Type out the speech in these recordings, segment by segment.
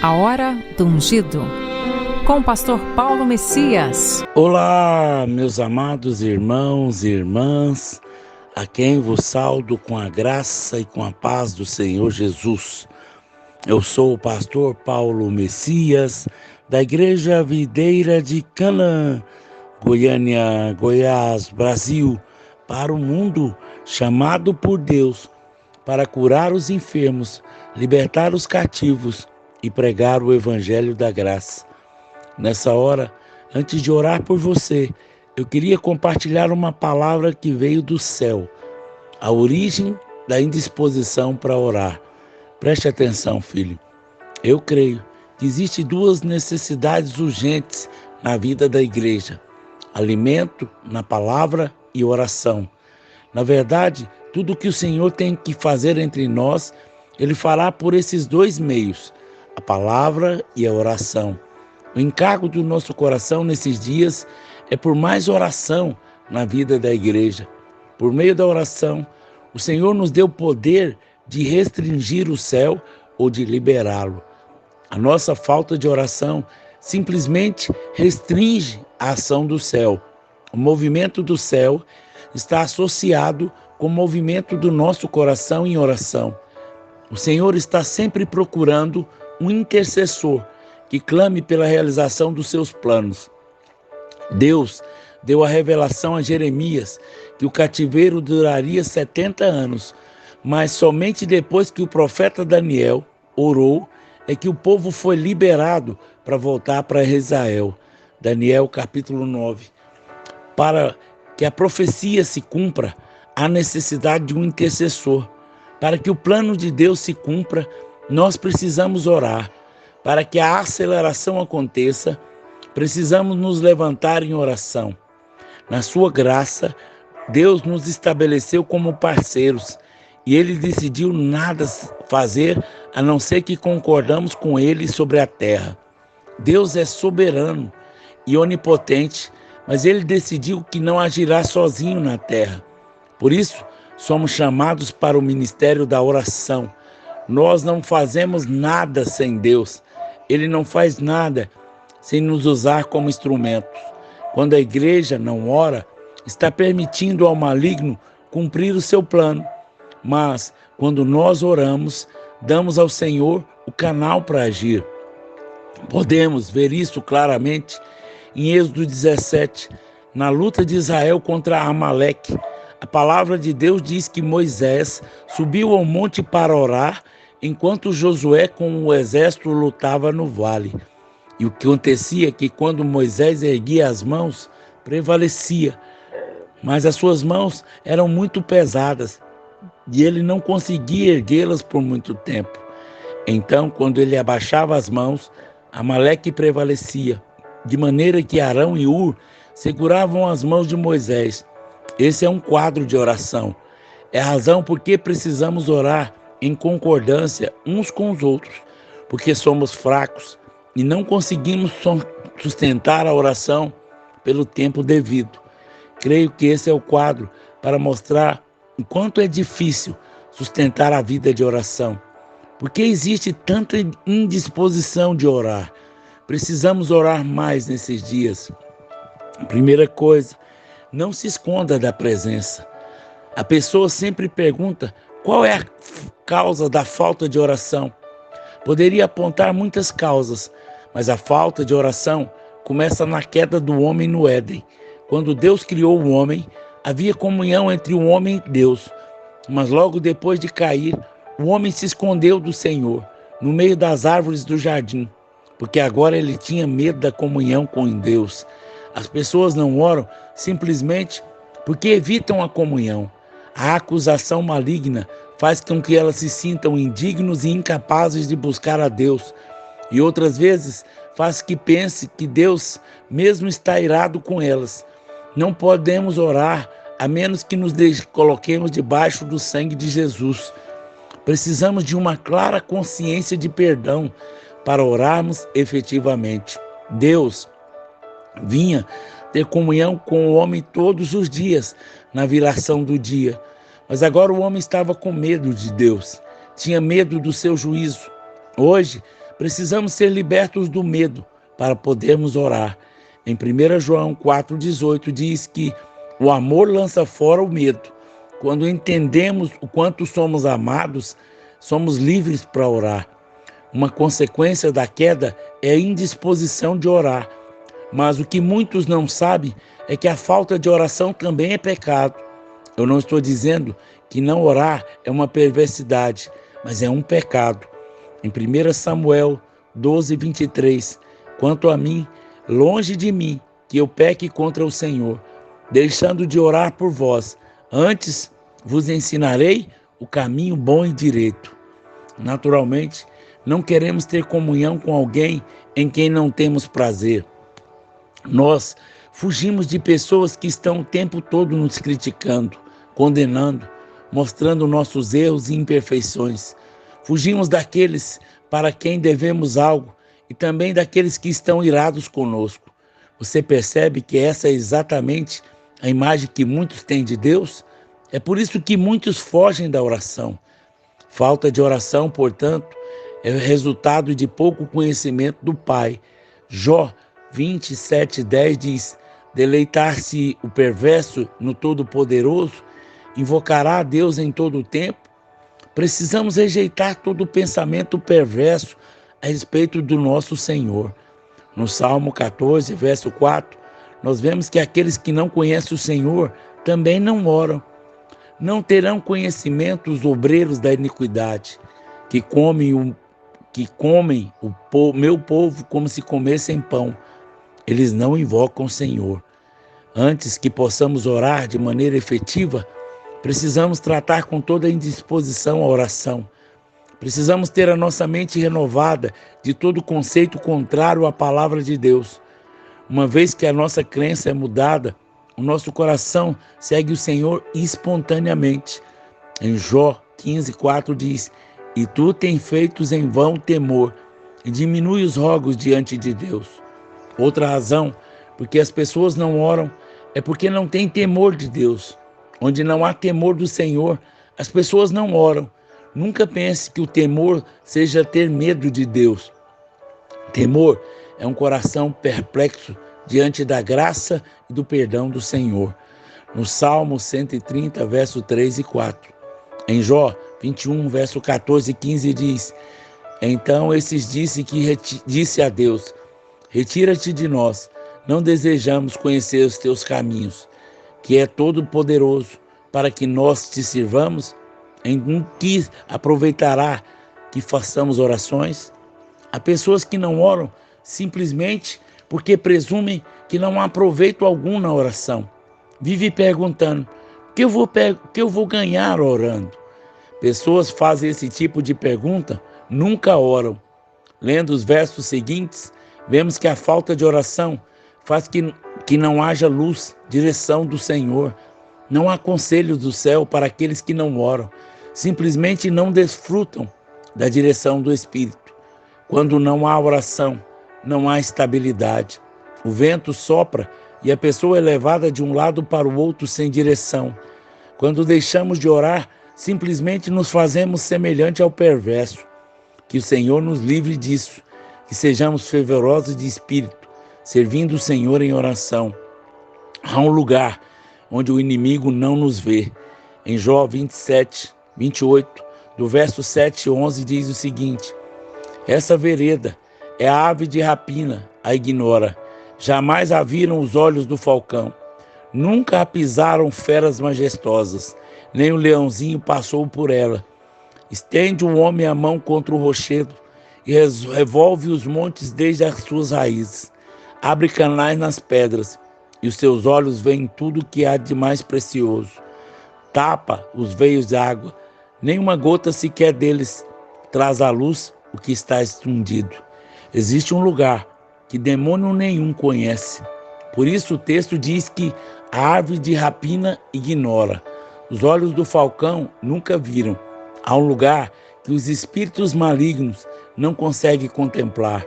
A Hora do Ungido, com o pastor Paulo Messias. Olá, meus amados irmãos e irmãs, a quem vos saúdo com a graça e com a paz do Senhor Jesus. Eu sou o pastor Paulo Messias, da Igreja Videira de Canaã, Goiânia, Goiás, Brasil, para o mundo, chamado por Deus para curar os enfermos, libertar os cativos e pregar o Evangelho da Graça. Nessa hora, antes de orar por você, eu queria compartilhar uma palavra que veio do céu, a origem da indisposição para orar. Preste atenção, filho. Eu creio que existem duas necessidades urgentes na vida da igreja: alimento na palavra e oração. Na verdade, tudo que o Senhor tem que fazer entre nós, Ele fará por esses dois meios, a palavra e a oração. O encargo do nosso coração nesses dias é por mais oração na vida da igreja. Por meio da oração, o Senhor nos deu o poder de restringir o céu ou de liberá-lo. A nossa falta de oração simplesmente restringe a ação do céu. O movimento do céu está associado com o movimento do nosso coração em oração. O Senhor está sempre procurando um intercessor que clame pela realização dos seus planos. Deus deu a revelação a Jeremias que o cativeiro duraria 70 anos, mas somente depois que o profeta Daniel orou é que o povo foi liberado para voltar para Israel. Daniel capítulo 9. Para que a profecia se cumpra, há necessidade de um intercessor. Para que o plano de Deus se cumpra, nós precisamos orar. Para que a aceleração aconteça, precisamos nos levantar em oração. Na sua graça, Deus nos estabeleceu como parceiros e Ele decidiu nada fazer a não ser que concordamos com Ele sobre a terra. Deus é soberano e onipotente, mas Ele decidiu que não agirá sozinho na terra. Por isso, somos chamados para o ministério da oração. Nós não fazemos nada sem Deus. Ele não faz nada sem nos usar como instrumentos. Quando a igreja não ora, está permitindo ao maligno cumprir o seu plano. Mas, quando nós oramos, damos ao Senhor o canal para agir. Podemos ver isso claramente em Êxodo 17, na luta de Israel contra Amaleque. A palavra de Deus diz que Moisés subiu ao monte para orar, enquanto Josué com o exército lutava no vale. E o que acontecia é que quando Moisés erguia as mãos, prevalecia. Mas as suas mãos eram muito pesadas e ele não conseguia erguê-las por muito tempo. Então, quando ele abaixava as mãos, Amaleque prevalecia, de maneira que Arão e Ur seguravam as mãos de Moisés. Esse é um quadro de oração. É a razão por que precisamos orar em concordância uns com os outros, porque somos fracos e não conseguimos sustentar a oração pelo tempo devido. Creio que esse é o quadro para mostrar o quanto é difícil sustentar a vida de oração. Porque existe tanta indisposição de orar. Precisamos orar mais nesses dias. Primeira coisa, não se esconda da presença. A pessoa sempre pergunta qual é a causa da falta de oração. Poderia apontar muitas causas, mas a falta de oração começa na queda do homem no Éden. Quando Deus criou o homem, havia comunhão entre o homem e Deus. Mas logo depois de cair, o homem se escondeu do Senhor, no meio das árvores do jardim, porque agora ele tinha medo da comunhão com Deus. As pessoas não oram simplesmente porque evitam a comunhão. A acusação maligna faz com que elas se sintam indignos e incapazes de buscar a Deus. E outras vezes faz que pense que Deus mesmo está irado com elas. Não podemos orar a menos que nos coloquemos debaixo do sangue de Jesus. Precisamos de uma clara consciência de perdão para orarmos efetivamente. Deus vinha ter comunhão com o homem todos os dias, na viração do dia. Mas agora o homem estava com medo de Deus, tinha medo do seu juízo. Hoje, Precisamos ser libertos do medo para podermos orar. Em 1 João 4,18 diz que o amor lança fora o medo. Quando entendemos o quanto somos amados, somos livres para orar. Uma consequência da queda é a indisposição de orar. Mas o que muitos não sabem é que a falta de oração também é pecado. Eu não estou dizendo que não orar é uma perversidade, mas é um pecado. Em 1 Samuel 12:23, quanto a mim, longe de mim que eu peque contra o Senhor, deixando de orar por vós. Antes vos ensinarei o caminho bom e direito. Naturalmente, não queremos ter comunhão com alguém em quem não temos prazer. Nós fugimos de pessoas que estão o tempo todo nos criticando, condenando, mostrando nossos erros e imperfeições. Fugimos daqueles para quem devemos algo e também daqueles que estão irados conosco. Você percebe que essa é exatamente a imagem que muitos têm de Deus? É por isso que muitos fogem da oração. Falta de oração, portanto, é o resultado de pouco conhecimento do Pai. Jó 27:10 diz: deleitar-se o perverso no Todo-Poderoso, invocará a Deus em todo o tempo. Precisamos rejeitar todo pensamento perverso a respeito do nosso Senhor. No Salmo 14, verso 4, nós vemos que aqueles que não conhecem o Senhor também não oram. Não terão conhecimento os obreiros da iniquidade, que comem o meu povo como se comessem pão. Eles não invocam o Senhor. Antes que possamos orar de maneira efetiva, precisamos tratar com toda a indisposição a oração. Precisamos ter a nossa mente renovada de todo conceito contrário à palavra de Deus. Uma vez que a nossa crença é mudada, o nosso coração segue o Senhor espontaneamente. Em Jó 15:4 diz: e tu tens feitos em vão temor, e diminui os rogos diante de Deus. Outra razão porque as pessoas não oram é porque não têm temor de Deus. Onde não há temor do Senhor, as pessoas não oram. Nunca pense que o temor seja ter medo de Deus. Temor é um coração perplexo diante da graça e do perdão do Senhor. No Salmo 130, verso 3 e 4. Em Jó 21, verso 14 e 15 diz: então esses disse a Deus: retira-te de nós, não desejamos conhecer os teus caminhos, que é todo poderoso, para que nós te sirvamos. Em que aproveitará que façamos orações? Há pessoas que não oram simplesmente porque presumem que não há proveito algum na oração. Vive perguntando: o que eu vou ganhar orando? Pessoas fazem esse tipo de pergunta, nunca oram. Lendo os versos seguintes, vemos que a falta de oração faz que não haja luz, direção do Senhor. Não há conselho do céu para aqueles que não oram. Simplesmente não desfrutam da direção do Espírito. Quando não há oração, não há estabilidade. O vento sopra e a pessoa é levada de um lado para o outro sem direção. Quando deixamos de orar, simplesmente nos fazemos semelhante ao perverso. Que o Senhor nos livre disso, que sejamos fervorosos de espírito, servindo o Senhor em oração. Há um lugar onde o inimigo não nos vê. Em Jó 27:28, do verso 7 e 11, diz o seguinte: essa vereda é a ave de rapina, a ignora. Jamais a viram os olhos do falcão. Nunca a pisaram feras majestosas, nem o leãozinho passou por ela. Estende o homem a mão contra o rochedo e revolve os montes desde as suas raízes. Abre canais nas pedras e os seus olhos veem tudo que há de mais precioso. Tapa os veios de água, nenhuma gota sequer deles traz à luz o que está escondido. Existe um lugar que demônio nenhum conhece. Por isso o texto diz que a árvore de rapina ignora. Os olhos do falcão nunca viram. Há um lugar que os espíritos malignos não conseguem contemplar.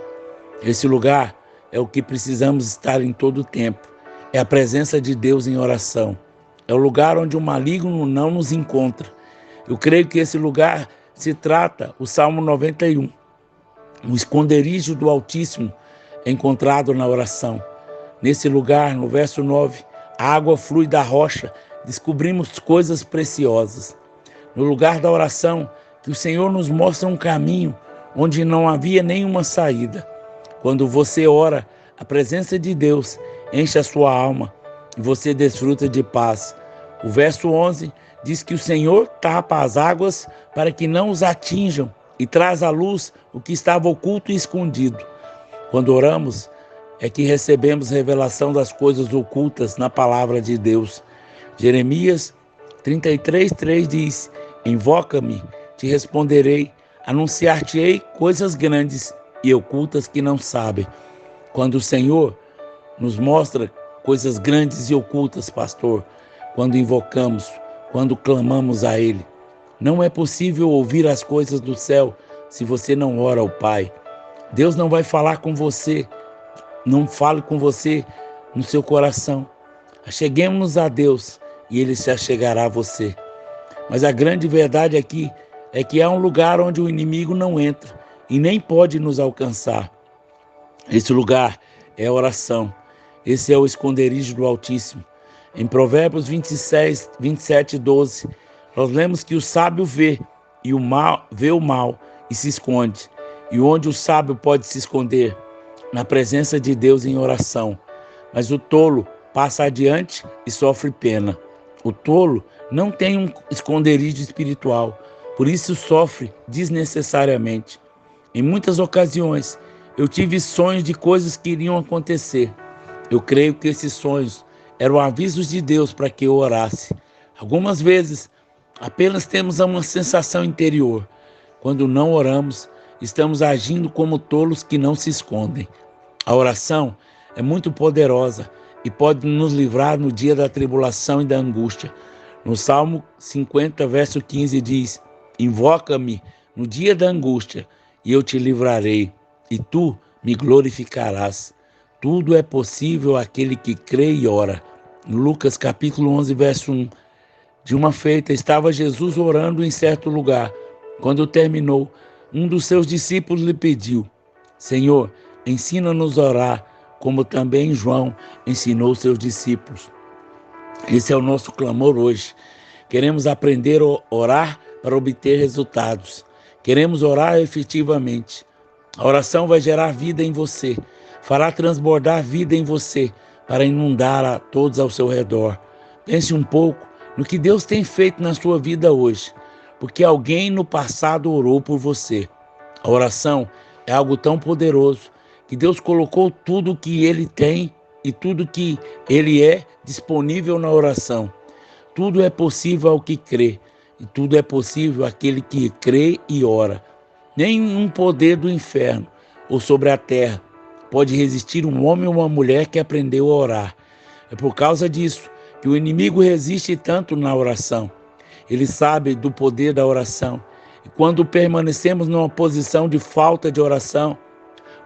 Esse lugar é o que precisamos estar em todo o tempo. É a presença de Deus em oração. É o lugar onde o maligno não nos encontra. Eu creio que esse lugar se trata o Salmo 91. O esconderijo do Altíssimo é encontrado na oração. Nesse lugar, no verso 9, a água flui da rocha, descobrimos coisas preciosas. No lugar da oração, que o Senhor nos mostra um caminho onde não havia nenhuma saída. Quando você ora, a presença de Deus enche a sua alma e você desfruta de paz. O verso 11 diz que o Senhor tapa as águas para que não os atinjam e traz à luz o que estava oculto e escondido. Quando oramos, é que recebemos revelação das coisas ocultas na palavra de Deus. Jeremias 33:3 diz: Invoca-me, te responderei, anunciar-te-ei coisas grandes e ocultas que não sabem. Quando o Senhor nos mostra coisas grandes e ocultas, pastor, quando invocamos, quando clamamos a Ele. Não é possível ouvir as coisas do céu se você não ora ao Pai. Deus não vai falar com você, não fale com você no seu coração. Acheguemos-nos a Deus e Ele se achegará a você. Mas a grande verdade aqui é que há um lugar onde o inimigo não entra e nem pode nos alcançar. Esse lugar é a oração. Esse é o esconderijo do Altíssimo. Em Provérbios 27:12, nós lemos que o sábio vê o mal e se esconde. E onde o sábio pode se esconder? Na presença de Deus em oração. Mas o tolo passa adiante e sofre pena. O tolo não tem um esconderijo espiritual, por isso sofre desnecessariamente. Em muitas ocasiões, eu tive sonhos de coisas que iriam acontecer. Eu creio que esses sonhos eram avisos de Deus para que eu orasse. Algumas vezes, apenas temos uma sensação interior. Quando não oramos, estamos agindo como tolos que não se escondem. A oração é muito poderosa e pode nos livrar no dia da tribulação e da angústia. No Salmo 50, verso 15 diz: Invoca-me no dia da angústia e eu te livrarei, e tu me glorificarás. Tudo é possível àquele que crê e ora. No Lucas capítulo 11, verso 1. De uma feita estava Jesus orando em certo lugar. Quando terminou, um dos seus discípulos lhe pediu: Senhor, ensina-nos a orar, como também João ensinou seus discípulos. Esse é o nosso clamor hoje. Queremos aprender a orar para obter resultados. Queremos orar efetivamente. A oração vai gerar vida em você, fará transbordar vida em você para inundar a todos ao seu redor. Pense um pouco no que Deus tem feito na sua vida hoje, porque alguém no passado orou por você. A oração é algo tão poderoso que Deus colocou tudo o que Ele tem e tudo que Ele é disponível na oração. Tudo é possível ao que crê, e tudo é possível àquele que crê e ora. Nenhum poder do inferno ou sobre a terra pode resistir um homem ou uma mulher que aprendeu a orar. É por causa disso que o inimigo resiste tanto na oração. Ele sabe do poder da oração. E quando permanecemos numa posição de falta de oração,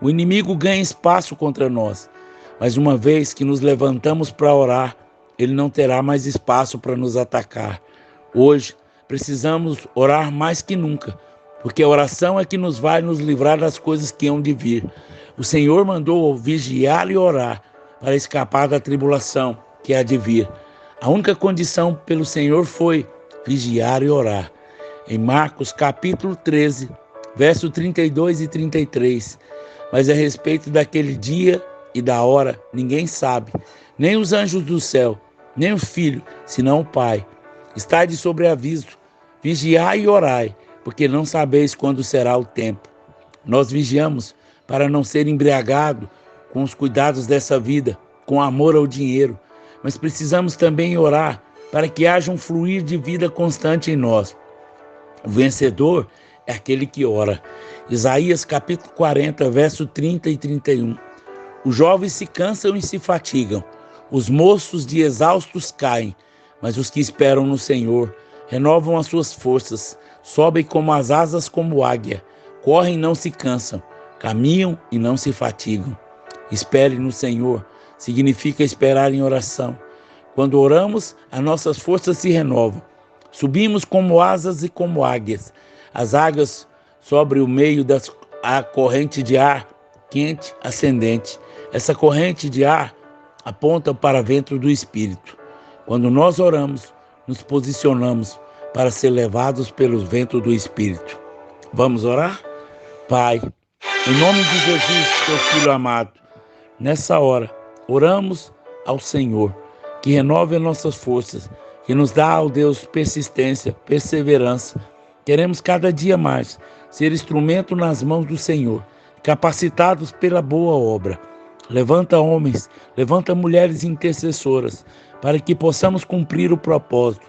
o inimigo ganha espaço contra nós. Mas uma vez que nos levantamos para orar, ele não terá mais espaço para nos atacar. Hoje, precisamos orar mais que nunca, porque a oração é que nos vai nos livrar das coisas que hão de vir. O Senhor mandou vigiar e orar para escapar da tribulação que há de vir. A única condição pelo Senhor foi vigiar e orar. Em Marcos capítulo 13, verso 32 e 33. Mas a respeito daquele dia e da hora, ninguém sabe, nem os anjos do céu, nem o Filho, senão o Pai. Está de sobreaviso, vigiai e orai, porque não sabeis quando será o tempo. Nós vigiamos para não ser embriagado com os cuidados dessa vida, com amor ao dinheiro, mas precisamos também orar para que haja um fluir de vida constante em nós. O vencedor é aquele que ora. Isaías capítulo 40, verso 30 e 31. Os jovens se cansam e se fatigam, os moços de exaustos caem, mas os que esperam no Senhor renovam as suas forças, sobem como as asas como águia, correm e não se cansam, caminham e não se fatigam. Espere no Senhor significa esperar em oração. Quando oramos, as nossas forças se renovam. Subimos como asas e como águias. As águias sobre o meio das a corrente de ar quente ascendente. Essa corrente de ar aponta para dentro do Espírito. Quando nós oramos, nos posicionamos para ser levados pelos ventos do Espírito. Vamos orar? Pai, em nome de Jesus, teu Filho amado, nessa hora, oramos ao Senhor, que renove as nossas forças, que nos dá, ó Deus, persistência, perseverança. Queremos cada dia mais ser instrumento nas mãos do Senhor, capacitados pela boa obra. Levanta homens, levanta mulheres intercessoras, para que possamos cumprir o propósito.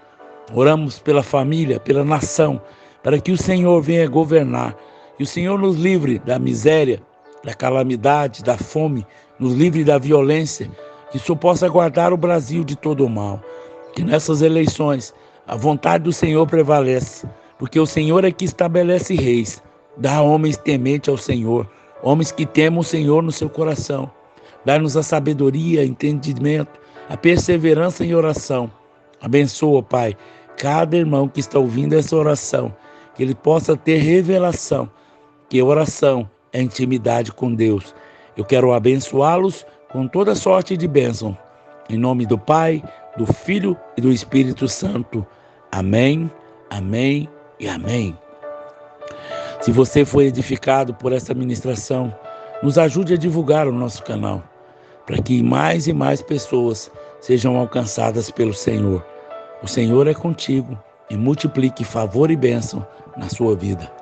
Oramos pela família, pela nação, para que o Senhor venha governar, que o Senhor nos livre da miséria, da calamidade, da fome, nos livre da violência, que o Senhor possa guardar o Brasil de todo o mal. Que nessas eleições a vontade do Senhor prevalece, porque o Senhor é que estabelece reis, dá a homens tementes ao Senhor, homens que temam o Senhor no seu coração. Dá-nos a sabedoria, entendimento, a perseverança em oração. Abençoa, Pai, cada irmão que está ouvindo essa oração, que ele possa ter revelação, que oração é intimidade com Deus. Eu quero abençoá-los com toda sorte de bênção. Em nome do Pai, do Filho e do Espírito Santo. Amém, amém e amém. Se você foi edificado por essa ministração, nos ajude a divulgar o nosso canal, para que mais e mais pessoas sejam alcançadas pelo Senhor. O Senhor é contigo e multiplique favor e bênção na sua vida.